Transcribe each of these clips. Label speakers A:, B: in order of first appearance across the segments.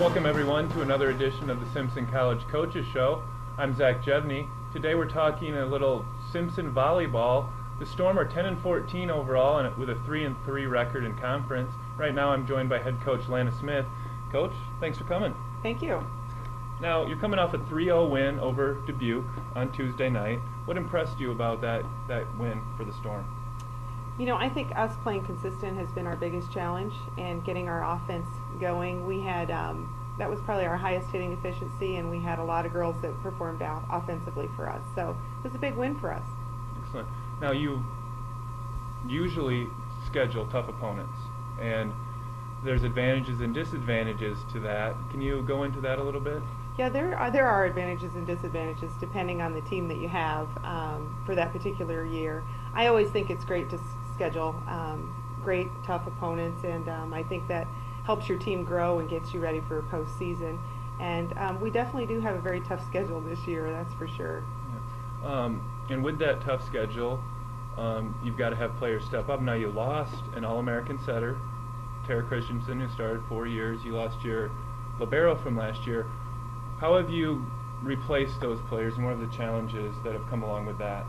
A: Welcome everyone to another edition of the Simpson College Coaches Show. I'm Zach Jevney. Today we're talking a little Simpson volleyball. The Storm are 10-14 overall and with a 3-3 record in conference. Right now I'm joined by head coach Lana Smith. Coach, thanks for coming.
B: Thank you.
A: Now you're coming off a 3-0 win over Dubuque on Tuesday night. What impressed you about that win for the Storm?
B: You know, I think us playing consistent has been our biggest challenge, and getting our offense going. We had that was probably our highest hitting efficiency, and we had a lot of girls that performed out offensively for us. So it was a big win for us.
A: Excellent. Now you usually schedule tough opponents, and there's advantages and disadvantages to that. Can you go into that a little bit?
B: Yeah, there are advantages and disadvantages depending on the team that you have for that particular year. I always think it's great to schedule great, tough opponents, and I think that helps your team grow and gets you ready for postseason. And we definitely do have a very tough schedule this year, that's for sure.
A: Yeah. And with that tough schedule, you've got to have players step up. Now you lost an All-American setter, Tara Christensen, who started 4 years. You lost your libero from last year. How have you replaced those players, and what are the challenges that have come along with that?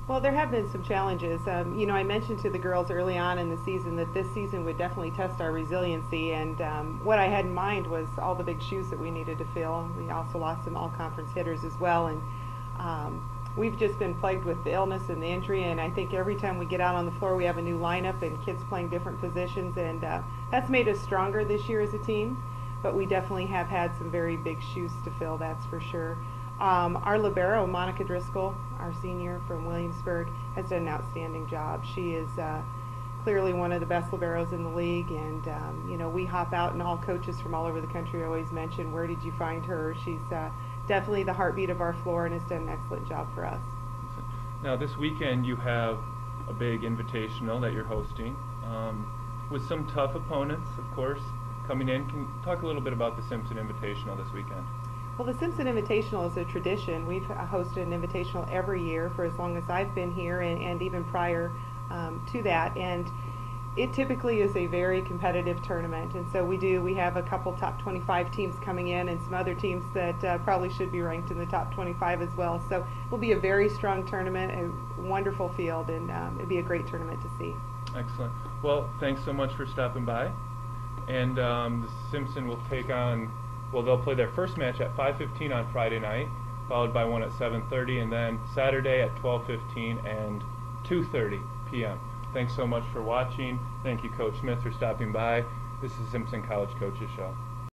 B: Well, there have been some challenges. You know, I mentioned to the girls early on in the season that this season would definitely test our resiliency, and what I had in mind was all the big shoes that we needed to fill. We also lost some all-conference hitters as well, and we've just been plagued with the illness and the injury, and I think every time we get out on the floor we have a new lineup and kids playing different positions, and that's made us stronger this year as a team, but we definitely have had some very big shoes to fill, that's for sure. Our libero, Monica Driscoll, our senior from Williamsburg, has done an outstanding job. She is clearly one of the best liberos in the league, and you know, we hop out and all coaches from all over the country always mention, where did you find her? She's definitely the heartbeat of our floor and has done an excellent job for us.
A: Now this weekend you have a big invitational that you're hosting with some tough opponents, of course, coming in. Can you talk a little bit about the Simpson Invitational this weekend?
B: Well, the Simpson Invitational is a tradition. We've hosted an invitational every year for as long as I've been here, and even prior to that. And it typically is a very competitive tournament. And so we have a couple top 25 teams coming in, and some other teams that probably should be ranked in the top 25 as well. So it'll be a very strong tournament, a wonderful field, and it'll be a great tournament to see.
A: Excellent. Well, thanks so much for stopping by. And the Simpson will take on, well, they'll play their first match at 5:15 on Friday night, followed by one at 7:30, and then Saturday at 12:15 and 2:30 p.m. Thanks so much for watching. Thank you, Coach Smith, for stopping by. This is Simpson College Coaches Show.